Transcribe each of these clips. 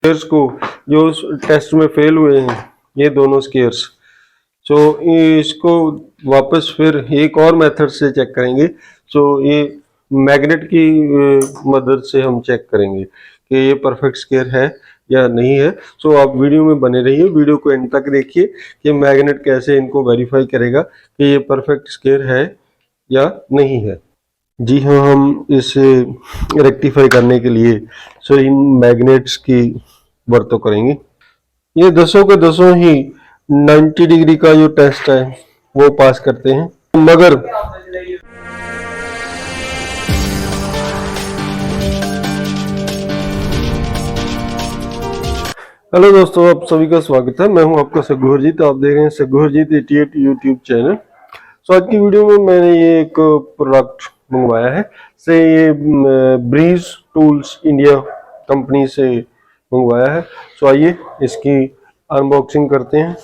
Scares को जो test में फेल हुए हैं, ये दोनों स्केयर्स, सो इसको वापस फिर एक और मेथड से चेक करेंगे। सो ये मैग्नेट की मदद से हम चेक करेंगे कि ये परफेक्ट स्केयर है या नहीं है। सो आप वीडियो में बने रहिए, वीडियो को एंड तक देखिए कि मैग्नेट कैसे इनको वेरीफाई करेगा कि ये परफेक्ट स्केयर है या नहीं है। जी हाँ, हम इसे रेक्टिफाई करने के लिए इन मैग्नेट्स की वर्तों करेंगे। ये दसों के दसों ही 90 डिग्री का जो टेस्ट है वो पास करते हैं, मगर हेलो दोस्तों, आप सभी का स्वागत है। मैं हूं आपका सगुरजीत, आप देख रहे हैं सगुरजीत 88 यूट्यूब चैनल। आज की वीडियो में मैंने ये एक प्रोडक्ट मंगवाया है, ये ब्रीज टूल्स इंडिया कंपनी से मंगवाया है। आइए इसकी अनबॉक्सिंग करते हैं।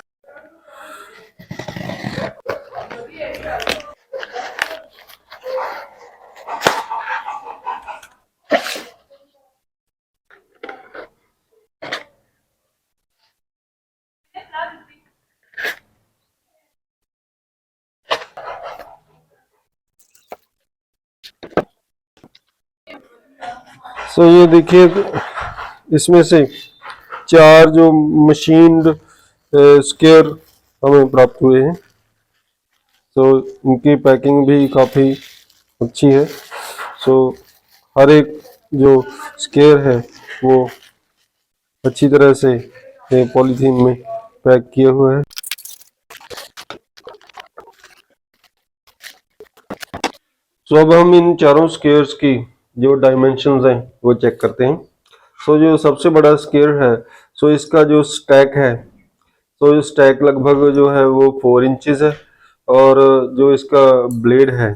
ये देखिए, इसमें से 4 जो मशीन्ड स्केयर हमें प्राप्त हुए हैं। इनकी पैकिंग भी काफ़ी अच्छी है। हर एक जो स्केयर है वो अच्छी तरह से पॉलीथीन में पैक किए हुए हैं। अब हम इन चारों स्केयर्स की जो डायमेंशंस हैं वो चेक करते हैं। जो सबसे बड़ा स्केयर है, इसका जो स्टैक है, जो स्टैक लगभग जो है वो 4 इंचेस है। और जो इसका ब्लेड है,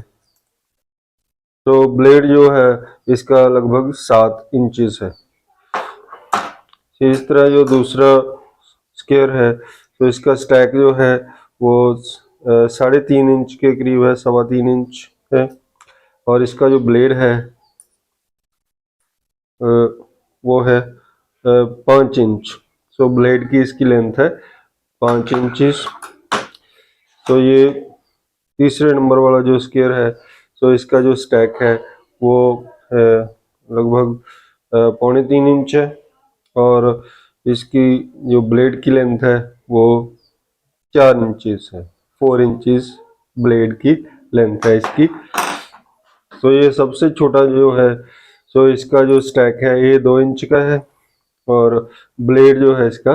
ब्लेड जो है इसका लगभग 7 इंचेस है। इस तरह जो दूसरा स्केयर है, इसका स्टैक जो है वो 3.5 इंच के करीब है, 3.25 इंच है। और इसका जो ब्लेड है वो है 5 इंच। ब्लेड की इसकी लेंथ है 5 इंचेस। ये तीसरे नंबर वाला जो स्केयर है, इसका जो स्टैक है वो लगभग 3.25 इंच है। और इसकी जो ब्लेड की लेंथ है वो 4 इंचेस है, 4 इंचेस ब्लेड की लेंथ है इसकी। ये सबसे छोटा जो है, इसका जो स्टैक है ये 2 इंच का है। और ब्लेड जो है इसका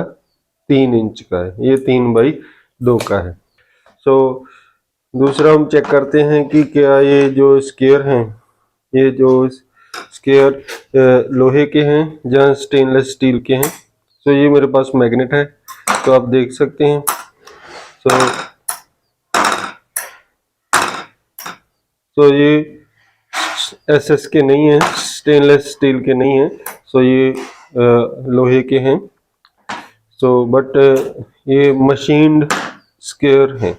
3 इंच का है, ये 3/2 का है। दूसरा हम चेक करते हैं कि क्या ये जो स्केयर हैं, ये जो स्केयर लोहे के हैं या स्टेनलेस स्टील के हैं। ये मेरे पास मैग्नेट है, आप देख सकते हैं। ये एसएस के नहीं है, स्टेनलेस स्टील के नहीं है। ये लोहे के हैं। बट ये मशीन्ड स्केयर हैं।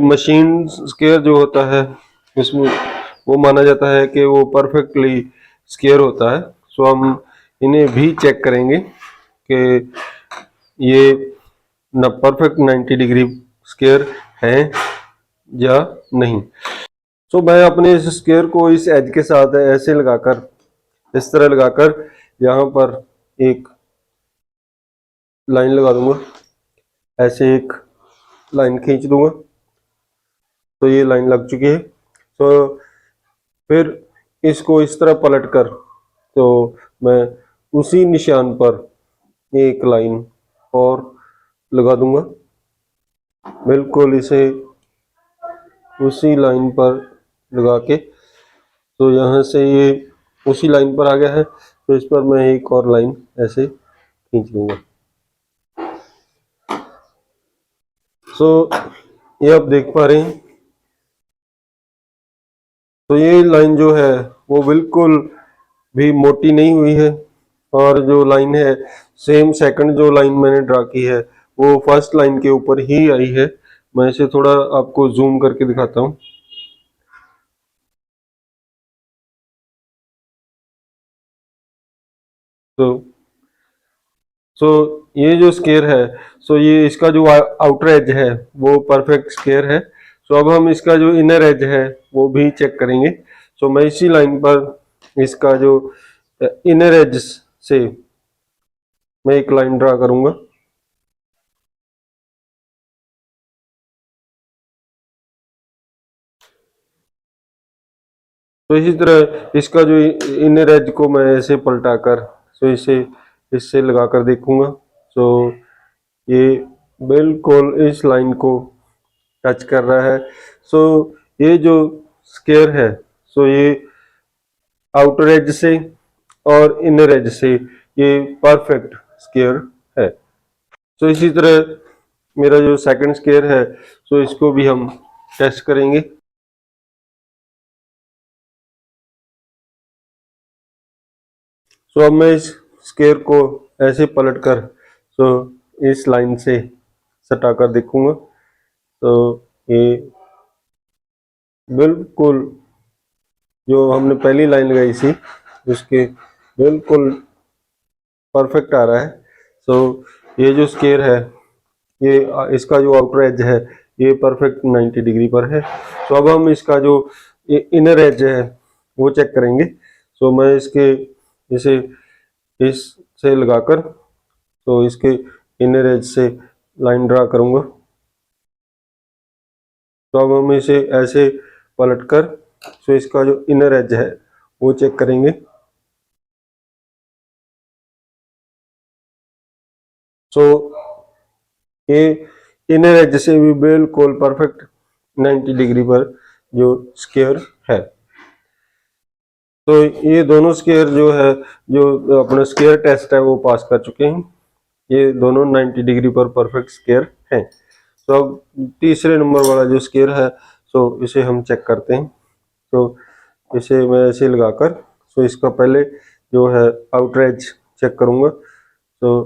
मशीन स्केयर जो होता है, इसमें वो माना जाता है कि वो परफेक्टली स्केयर होता है। हम इन्हें भी चेक करेंगे कि ये न परफेक्ट 90 डिग्री स्केयर है या नहीं। मैं अपने इस स्केयर को इस एज के साथ ऐसे लगाकर, इस तरह लगाकर यहाँ पर एक लाइन लगा दूंगा, ऐसे एक लाइन खींच दूंगा। ये लाइन लग चुकी है। फिर इसको इस तरह पलट कर मैं उसी निशान पर एक लाइन और लगा दूंगा, बिल्कुल इसे उसी लाइन पर लगा के। यहाँ से ये उसी लाइन पर आ गया है, इस पर मैं एक और लाइन ऐसे खींच लूंगा। ये आप देख पा रहे हैं। ये लाइन जो है वो बिल्कुल भी मोटी नहीं हुई है। और जो लाइन है, सेम सेकंड जो लाइन मैंने ड्रा की है वो फर्स्ट लाइन के ऊपर ही आई है। मैं इसे थोड़ा आपको जूम करके दिखाता हूँ। सो ये जो स्क्वायर है, सो ये इसका जो आउटर एज है वो परफेक्ट स्क्वायर है। सो अब हम इसका जो इनर एज है वो भी चेक करेंगे। सो मैं इसी लाइन पर इसका जो इनर एज से मैं एक लाइन ड्रा करूंगा। तो इसी तरह इसका जो इनर एज को मैं ऐसे पलटाकर, सो इसे इससे लगाकर देखूंगा। सो ये बिल्कुल इस लाइन को टच कर रहा है। सो ये जो स्क्वायर है, सो ये आउटर एज से और इनर एज से ये परफेक्ट स्क्वायर है। सो इसी तरह मेरा जो सेकंड स्क्वायर है, सो इसको भी हम टेस्ट करेंगे। सो अब मैं इस स्क्वायर को ऐसे पलटकर सो इस लाइन से सटाकर देखूंगा। तो ये बिल्कुल जो हमने पहली लाइन लगाई थी उसके बिल्कुल परफेक्ट आ रहा है। सो ये जो स्क्वायर है, ये इसका जो आउटर एज है ये परफेक्ट 90 डिग्री पर है। सो अब हम इसका जो इनर एज है वो चेक करेंगे। सो मैं इसके इसे इससे लगाकर तो इसके इनर एज से लाइन ड्रा करूंगा। तो अब हम इसे ऐसे पलटकर सो इसका जो इनर एज है वो चेक करेंगे। सो ये इनर एज से भी बिल्कुल परफेक्ट 90 डिग्री पर जो स्क्वायर है। तो ये दोनों स्क्वायर जो है, जो अपना स्क्वायर टेस्ट है वो पास कर चुके हैं। ये दोनों 90 डिग्री पर परफेक्ट स्क्वायर हैं। तो अब तीसरे नंबर वाला जो स्क्वायर है, सो इसे हम चेक करते हैं। तो इसे मैं ऐसे लगाकर सो इसका पहले जो है आउटर एज चेक करूंगा। तो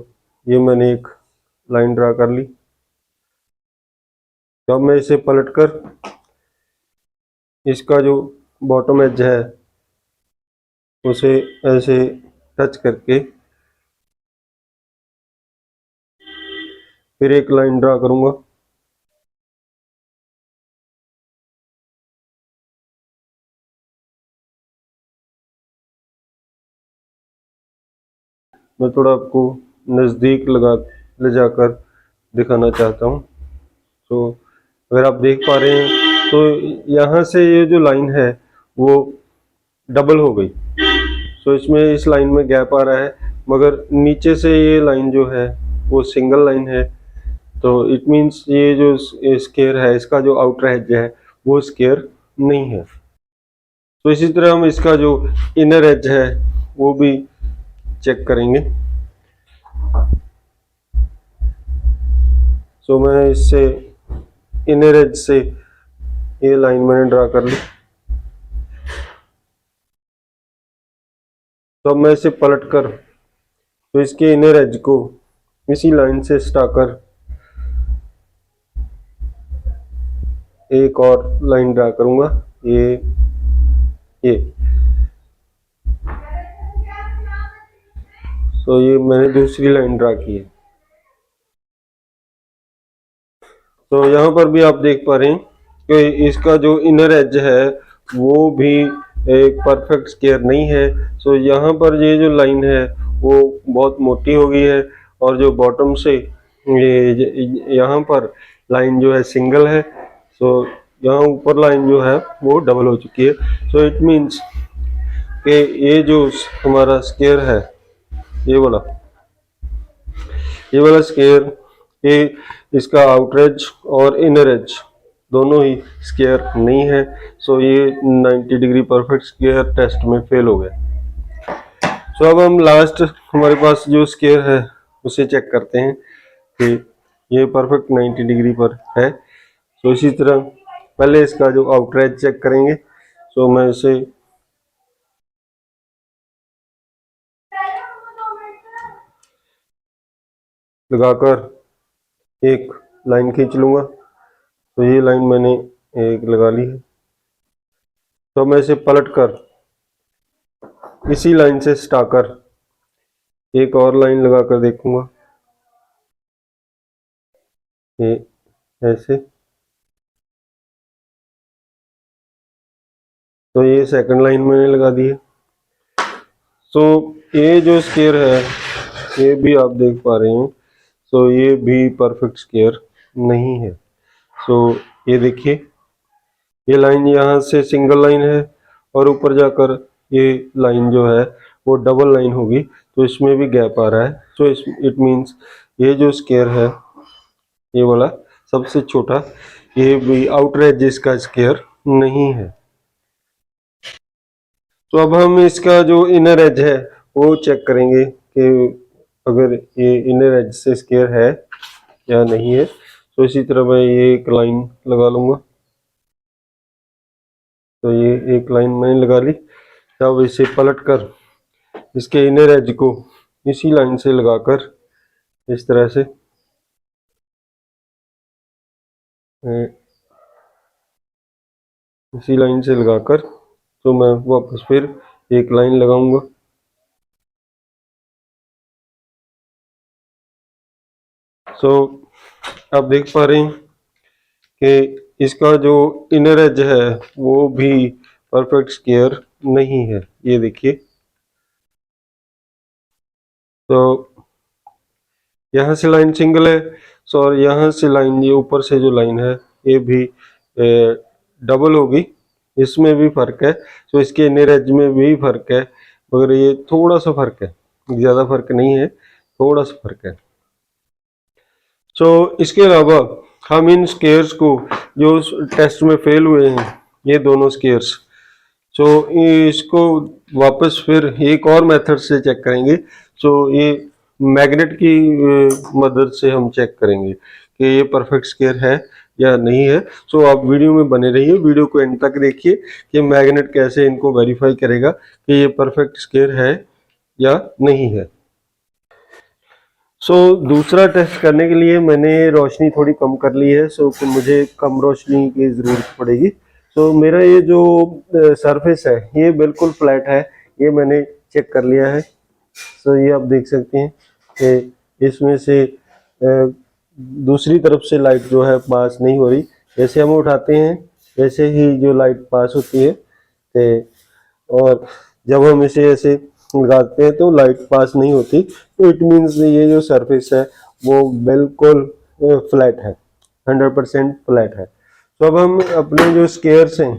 ये मैंने एक लाइन ड्रा कर ली। तो अब मैं इसे पलटकर इसका जो बॉटम एज है उसे ऐसे टच करके फिर एक लाइन ड्रा करूंगा। मैं थोड़ा आपको नज़दीक ले जाकर दिखाना चाहता हूँ। तो अगर आप देख पा रहे हैं तो यहाँ से ये जो लाइन है वो डबल हो गई। तो इसमें इस लाइन में गैप आ रहा है, मगर नीचे से ये लाइन जो है वो सिंगल लाइन है। तो इट मीन्स ये जो स्क्वायर है इसका जो आउटर एज है वो स्क्वायर नहीं है। तो इसी तरह हम इसका जो इनर एज है वो भी चेक करेंगे। सो मैं इससे इनर एज से ये लाइन मैंने ड्रा कर ली। तो अब मैं इसे पलट कर तो इसके इनर एज को इसी लाइन से स्टाकर एक और लाइन ड्रा करूंगा। ये तो ये मैंने दूसरी लाइन ड्रा की है। तो यहाँ पर भी आप देख पा रहे हैं कि इसका जो इनर एज है वो भी एक परफेक्ट स्क्वायर नहीं है। सो यहाँ पर ये जो लाइन है वो बहुत मोटी हो गई है और जो बॉटम से ये यहाँ पर लाइन जो है सिंगल है। सो यहाँ ऊपर लाइन जो है वो डबल हो चुकी है। सो इट मीन्स कि ये जो हमारा स्क्वायर है ये वाला स्क्वायर, ये इसका आउटर एज और इनर एज दोनों ही स्क्वायर नहीं है। सो ये 90 डिग्री परफेक्ट स्क्वायर टेस्ट में फेल हो गया। सो अब हम लास्ट हमारे पास जो स्क्वायर है उसे चेक करते हैं कि ये परफेक्ट 90 डिग्री पर है। सो इसी तरह पहले इसका जो आउटर एज चेक करेंगे। सो मैं इसे लगाकर एक लाइन खींच लूंगा। तो ये लाइन मैंने एक लगा ली है। तो मैं इसे पलट कर इसी लाइन से स्टाकर एक और लाइन लगाकर देखूंगा। ये ऐसे। तो ये सेकंड लाइन मैंने लगा दी है। सो ये जो स्क्वायर है ये भी आप देख पा रहे हैं, सो ये भी परफेक्ट स्क्वायर नहीं है। सो ये देखिए, ये लाइन यहाँ से सिंगल लाइन है और ऊपर जाकर ये लाइन जो है वो डबल लाइन होगी, तो इसमें भी गैप आ रहा है। सो इट मीन्स ये जो स्क्वायर है ये वाला सबसे छोटा, ये भी आउटर एजेस का स्क्वायर नहीं है। तो अब हम इसका जो इनर एज है वो चेक करेंगे कि अगर ये इनर एज से स्क्वायर है या नहीं है। तो इसी तरह मैं ये एक लाइन लगा लूंगा। तो ये एक लाइन मैंने लगा ली। तब इसे पलट कर इसके इनर एज को इसी लाइन से लगाकर इस तरह से इसी लाइन से लगाकर तो मैं वापस फिर एक लाइन लगाऊंगा। सो आप देख पा रहे हैं कि इसका जो इनर एज है वो भी परफेक्ट स्क्वायर नहीं है। ये देखिए, तो यहाँ से लाइन सिंगल है, सो और यहाँ से लाइन, ये ऊपर से जो लाइन है ये भी डबल होगी, इसमें भी फर्क है। तो इसके इनर एज में भी फर्क है, मगर ये थोड़ा सा फर्क है, ज़्यादा फर्क नहीं है, थोड़ा सा फर्क है। सो इसके अलावा हम इन स्क्वायर्स को जो टेस्ट में फेल हुए हैं, ये दोनों स्क्वायर्स, सो इसको वापस फिर एक और मेथड से चेक करेंगे। सो ये मैग्नेट की मदद से हम चेक करेंगे कि ये परफेक्ट स्क्वायर है या नहीं है। सो आप वीडियो में बने रहिए, वीडियो को एंड तक देखिए कि मैग्नेट कैसे इनको वेरीफाई करेगा कि ये परफेक्ट स्क्वायर है या नहीं है। सो दूसरा टेस्ट करने के लिए मैंने रोशनी थोड़ी कम कर ली है, सो मुझे कम रोशनी की ज़रूरत पड़ेगी। सो मेरा ये जो सरफेस है ये बिल्कुल फ्लैट है, ये मैंने चेक कर लिया है। सो ये आप देख सकते हैं कि इसमें से दूसरी तरफ से लाइट जो है पास नहीं हो रही। जैसे हम उठाते हैं वैसे ही जो लाइट पास होती है, और जब हम इसे ऐसे लगाते हैं तो लाइट पास नहीं होती। तो इट मीन्स ये जो सरफेस है वो बिल्कुल फ्लैट है, 100% फ्लैट है। तो अब हम अपने जो स्क्वायर्स हैं,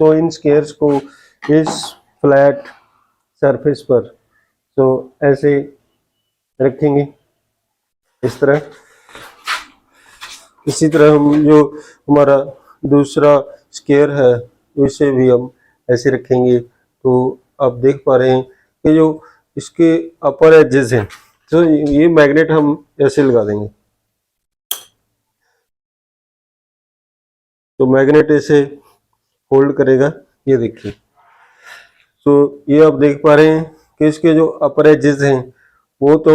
तो इन स्क्वायर्स को इस फ्लैट सरफेस पर तो ऐसे रखेंगे इस तरह। इसी तरह हम जो हमारा दूसरा स्क्वायर है इसे भी हम ऐसे रखेंगे। तो आप देख पा रहे हैं कि जो इसके अपर एजेस हैं, तो ये मैग्नेट हम ऐसे लगा देंगे, तो मैग्नेट ऐसे होल्ड करेगा। ये देखिए, तो ये आप देख पा रहे हैं कि इसके जो अपर एजेस हैं वो तो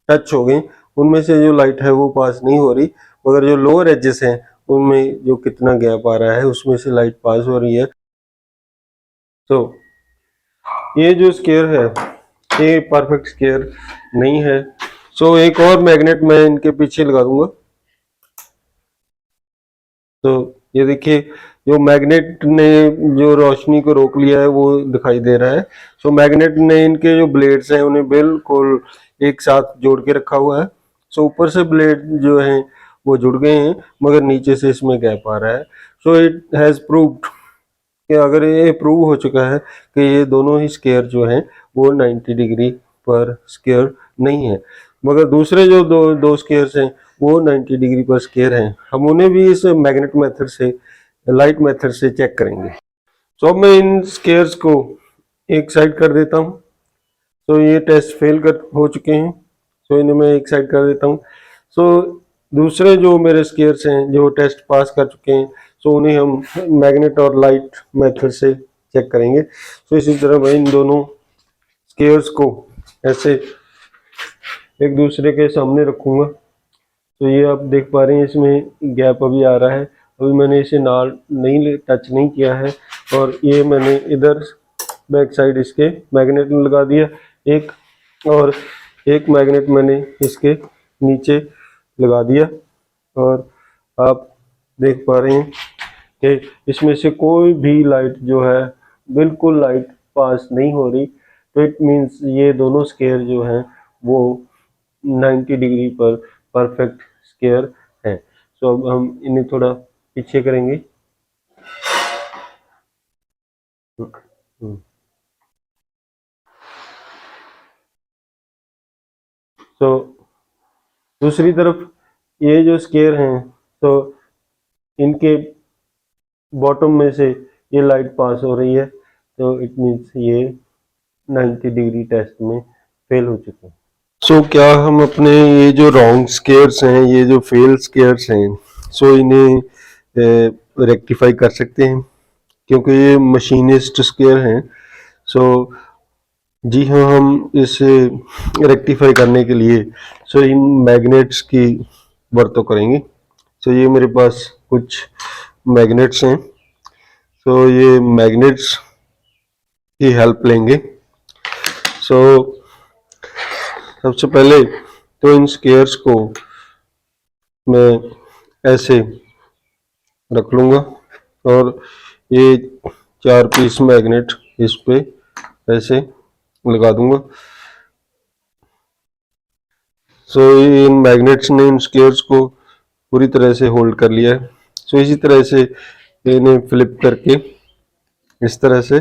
टच हो गए, उनमें से जो लाइट है वो पास नहीं हो रही, मगर जो लोअर एजेस हैं उनमें जो कितना गैप आ रहा है उसमें से लाइट पास हो रही है। तो ये जो स्क्वायर है ये परफेक्ट स्क्वायर नहीं है। सो एक और मैग्नेट मैं इनके पीछे लगा दूंगा। तो ये देखिए, जो मैग्नेट ने जो रोशनी को रोक लिया है वो दिखाई दे रहा है। सो मैग्नेट ने इनके जो ब्लेड्स हैं उन्हें बिल्कुल एक साथ जोड़ के रखा हुआ है। सो ऊपर से ब्लेड जो हैं वो जुड़ गए हैं, मगर नीचे से इसमें गैप आ रहा है। सो इट हैज़ प्रूव्ड कि अगर ये प्रूव हो चुका है कि ये दोनों ही स्क्वायर जो हैं वो 90 डिग्री पर स्क्वायर नहीं है, मगर दूसरे जो दो स्क्वायर्स हैं वो 90 डिग्री पर स्क्वायर हैं। हम उन्हें भी इस मैग्नेट मेथड से, लाइट मेथड से चेक करेंगे। तो अब मैं इन स्क्वायर्स को एक साइड कर देता हूँ। तो ये टेस्ट फेल कर हो चुके हैं, तो इन्हें मैं एक साइड कर देता हूँ। सो दूसरे जो मेरे स्क्वायर्स हैं जो टेस्ट पास कर चुके हैं, सो उन्हें हम मैग्नेट और लाइट मेथड से चेक करेंगे। तो इसी तरह मैं इन दोनों स्क्वायर्स को ऐसे एक दूसरे के सामने रखूँगा। तो ये आप देख पा रहे हैं इसमें गैप अभी आ रहा है, अभी मैंने इसे नहीं टच नहीं किया है, और ये मैंने इधर बैक साइड इसके मैग्नेट लगा दिया एक, और एक मैग्नेट मैंने इसके नीचे लगा दिया। और आप देख पा रहे हैं कि इसमें से कोई भी लाइट जो है बिल्कुल लाइट पास नहीं हो रही, तो इट मीन्स ये दोनों स्केयर जो हैं वो 90 डिग्री पर परफेक्ट स्केयर है। सो अब हम इन्हें थोड़ा पीछे करेंगे। तो दूसरी तरफ ये जो स्केयर हैं, तो इनके बॉटम में से ये लाइट पास हो रही है, तो इट मीन्स ये 90 डिग्री टेस्ट में फेल हो चुके हैं। सो क्या हम अपने ये जो रॉन्ग स्केयर्स हैं, ये जो फेल स्केयर्स हैं, सो इन्हें रेक्टिफाई कर सकते हैं? क्योंकि ये मशीनिस्ट स्केयर हैं। सो जी हाँ, हम इसे रेक्टिफाई करने के लिए सो इन मैग्नेट्स की वर्तों करेंगे। सो ये मेरे पास कुछ मैग्नेट्स हैं। सो ये मैग्नेट्स की हेल्प लेंगे। सो सबसे पहले तो इन स्केयर्स को मैं ऐसे रख लूँगा और ये 4 पीस मैग्नेट इस पे ऐसे लगा दूंगा। सो इन मैग्नेट्स ने इन स्केयर्स को पूरी तरह से होल्ड कर लिया है। सो इसी तरह से इन्हें फ्लिप करके इस तरह से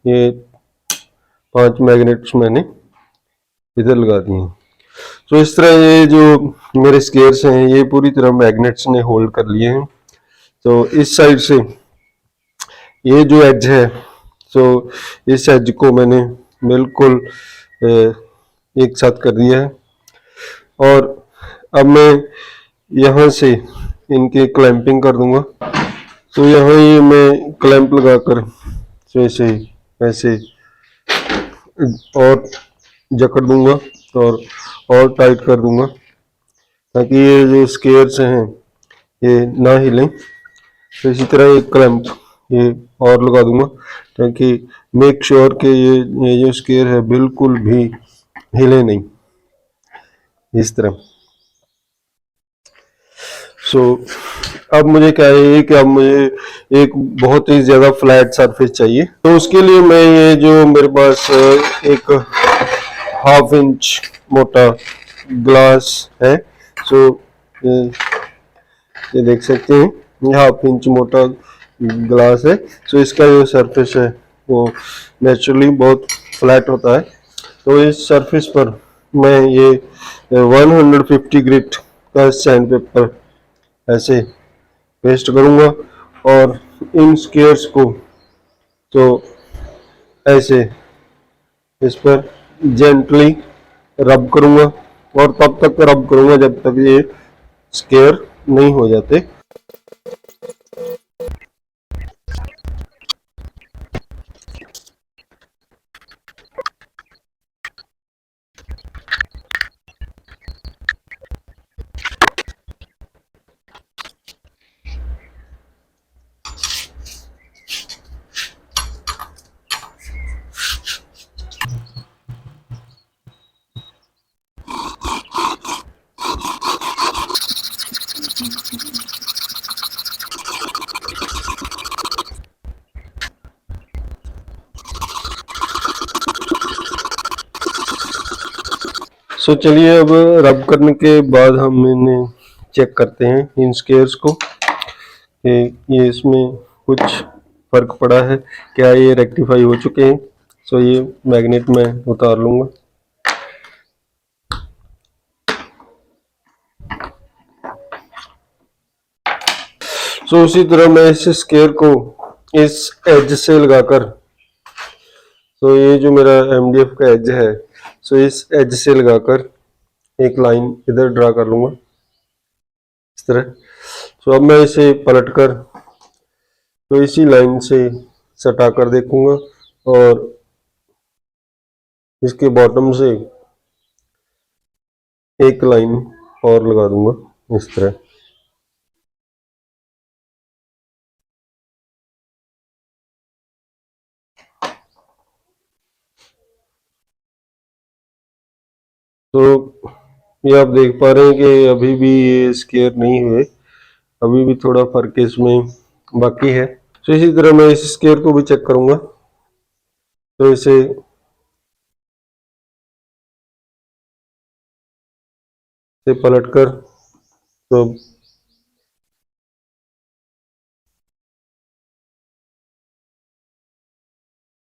ये 5 मैग्नेट्स मैंने इधर लगा दिए हैं। तो इस तरह ये जो मेरे स्केयर्स हैं ये पूरी तरह मैग्नेट्स ने होल्ड कर लिए हैं। तो इस साइड से ये जो एज है, तो इस एज को मैंने बिल्कुल एक साथ कर दिया है और अब मैं यहाँ से इनके क्लैंपिंग कर दूंगा। तो यहाँ ये मैं क्लैंप लगाकर तो ऐसे और जकड़ दूंगा और टाइट कर दूंगा ताकि ये जो स्केयर्स हैं ये ना हिले। तो इसी तरह एक क्लैंप ये और लगा दूंगा ताकि मेक श्योर कि ये जो स्केयर है बिल्कुल भी हिले नहीं, इस तरह। सो अब मुझे क्या है कि अब मुझे एक बहुत ही ज़्यादा फ्लैट सरफेस चाहिए। तो उसके लिए मैं ये जो मेरे पास एक ½ इंच मोटा ग्लास है, सो ये देख सकते हैं ये ½ इंच मोटा ग्लास है। सो इसका जो सरफेस है वो नेचुरली बहुत फ्लैट होता है। तो इस सरफेस पर मैं ये 150 ग्रिट का सैंड पेपर ऐसे पेस्ट करूंगा और इन स्केयर्स को तो ऐसे इस पर जेंटली रब करूंगा और तब तक रब करूंगा जब तक ये स्केयर नहीं हो जाते। सो चलिए अब रब करने के बाद हम इन्हें चेक करते हैं इन स्केयर्स को कि ये इसमें कुछ फर्क पड़ा है, क्या ये रेक्टिफाई हो चुके हैं। सो ये मैग्नेट मैं उतार लूंगा। सो उसी तरह मैं इस स्केयर को इस एज से लगाकर, तो ये जो मेरा MDF का एज है, सो इस एज से लगाकर एक लाइन इधर ड्रा कर लूंगा इस तरह। सो अब मैं इसे पलटकर तो इसी लाइन से सटा कर देखूंगा और इसके बॉटम से एक लाइन और लगा दूंगा इस तरह। तो ये आप देख पा रहे हैं कि अभी भी ये स्केयर नहीं हुए, अभी भी थोड़ा फर्क इसमें बाकी है। तो इसी तरह मैं इस स्केयर को भी चेक करूंगा। तो इसे पलट कर तो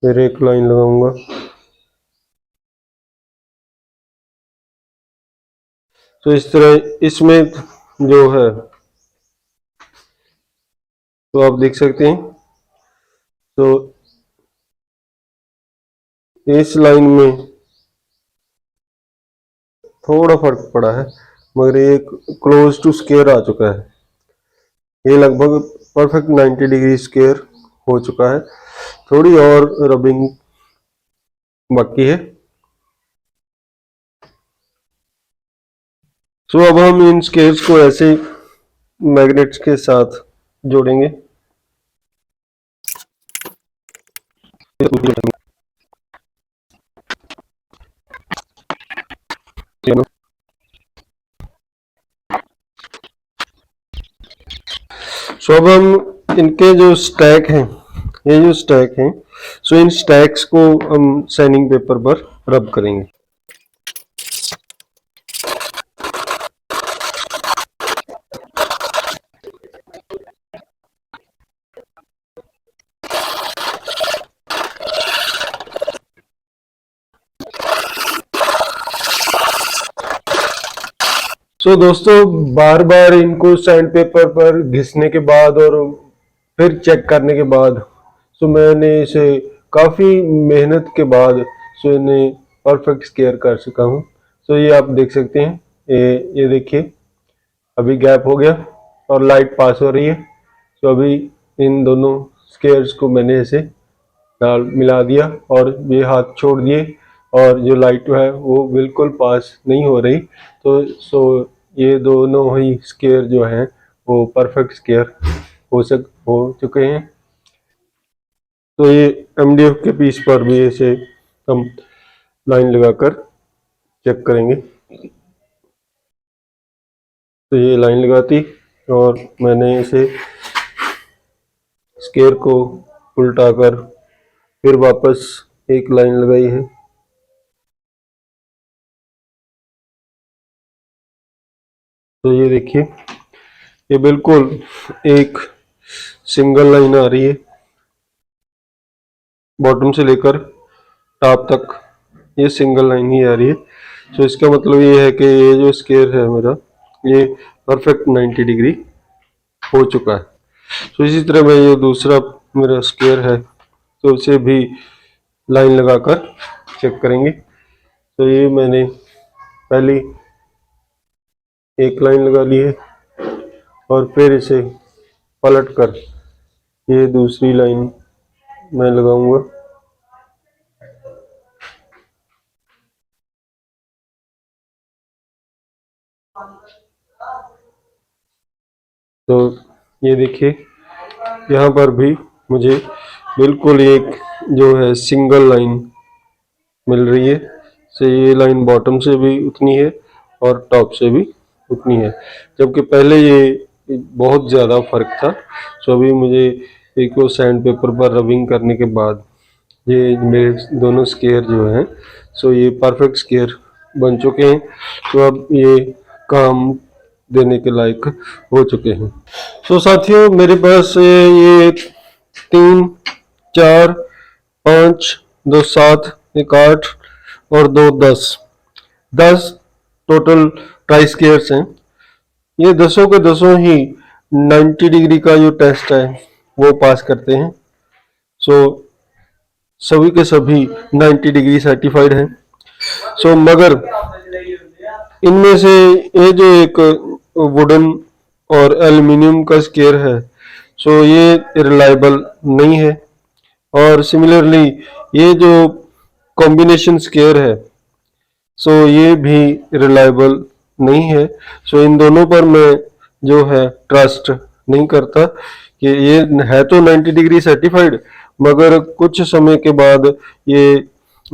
फिर एक लाइन लगाऊंगा। तो इस तरह इसमें जो है तो आप देख सकते हैं, तो इस लाइन में थोड़ा फर्क पड़ा है, मगर ये क्लोज टू स्केयर आ चुका है। ये लगभग परफेक्ट 90 डिग्री स्केयर हो चुका है, थोड़ी और रबिंग बाकी है। तो अब हम इन स्केयर्स को ऐसे मैग्नेट्स के साथ जोड़ेंगे। सो अब हम इनके जो स्टैक हैं, ये जो स्टैक हैं, सो इन स्टैक्स को हम शाइनिंग पेपर पर रब करेंगे। सो दोस्तों, बार बार इनको सैंड पेपर पर घिसने के बाद और फिर चेक करने के बाद सो मैंने इसे काफ़ी मेहनत के बाद सो इन्हें परफेक्ट स्केयर कर सका हूँ। सो ये आप देख सकते हैं, ये देखिए अभी गैप हो गया और लाइट पास हो रही है। तो अभी इन दोनों स्केयर्स को मैंने ऐसे डाल मिला दिया और ये हाथ छोड़ दिए और जो लाइट है वो बिल्कुल पास नहीं हो रही। तो ये दोनों ही स्केयर जो हैं वो परफेक्ट स्केयर हो चुके हैं। तो ये एमडीएफ के पीस पर भी ऐसे हम लाइन लगाकर चेक करेंगे। तो ये लाइन लगाती और मैंने इसे स्केयर को उल्टा कर फिर वापस एक लाइन लगाई है। तो ये देखिए, ये बिल्कुल एक सिंगल लाइन आ रही है, बॉटम से लेकर टॉप तक ये सिंगल लाइन ही आ रही है। तो इसका मतलब ये है कि ये जो स्केयर है मेरा, ये परफेक्ट 90 डिग्री हो चुका है। तो इसी तरह मैं ये दूसरा मेरा स्केयर है तो उसे भी लाइन लगाकर चेक करेंगे। तो ये मैंने पहली एक लाइन लगा ली है और फिर इसे पलट कर ये दूसरी लाइन मैं लगाऊंगा। तो ये देखिए, यहाँ पर भी मुझे बिल्कुल एक जो है सिंगल लाइन मिल रही है। से ये लाइन बॉटम से भी उतनी है और टॉप से भी उतनी है, जबकि पहले ये बहुत ज़्यादा फर्क था। सो अभी मुझे एक वो सैंड पेपर पर रबिंग करने के बाद ये मेरे दोनों स्केयर जो हैं सो ये परफेक्ट स्केयर बन चुके हैं। तो अब ये काम देने के लायक हो चुके हैं। सो साथियों, मेरे पास ये 3, 4, 5, 2 7, 1 8 और 2 10 टोटल ट्राई स्केयर्स हैं। ये दसों के दसों ही 90 डिग्री का जो टेस्ट है वो पास करते हैं। सो सभी के सभी 90 डिग्री सर्टिफाइड हैं। सो मगर इनमें से ये जो एक वुडन और एल्युमिनियम का स्केयर है सो ये रिलायबल नहीं है, और सिमिलरली ये जो कॉम्बिनेशन स्केयर है सो ये भी रिलायबल नहीं है। सो इन दोनों पर मैं जो है ट्रस्ट नहीं करता कि ये है तो 90 डिग्री सर्टिफाइड, मगर कुछ समय के बाद ये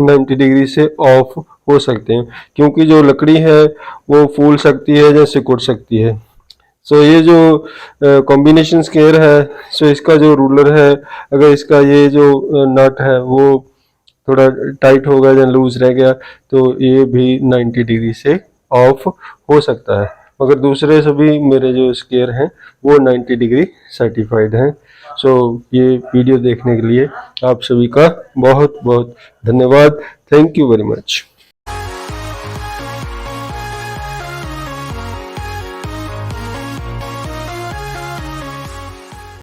90 डिग्री से ऑफ हो सकते हैं, क्योंकि जो लकड़ी है वो फूल सकती है या सिकुड़ सकती है। सो ये जो कॉम्बिनेशन स्केयर है, सो इसका जो रूलर है, अगर इसका ये जो नट है वो थोड़ा टाइट हो गया या लूज रह गया तो ये भी 90 डिग्री से ऑफ हो सकता है, मगर दूसरे सभी मेरे जो स्केयर हैं वो 90 डिग्री सर्टिफाइड हैं। सो ये वीडियो देखने के लिए आप सभी का बहुत बहुत धन्यवाद। Thank you very much.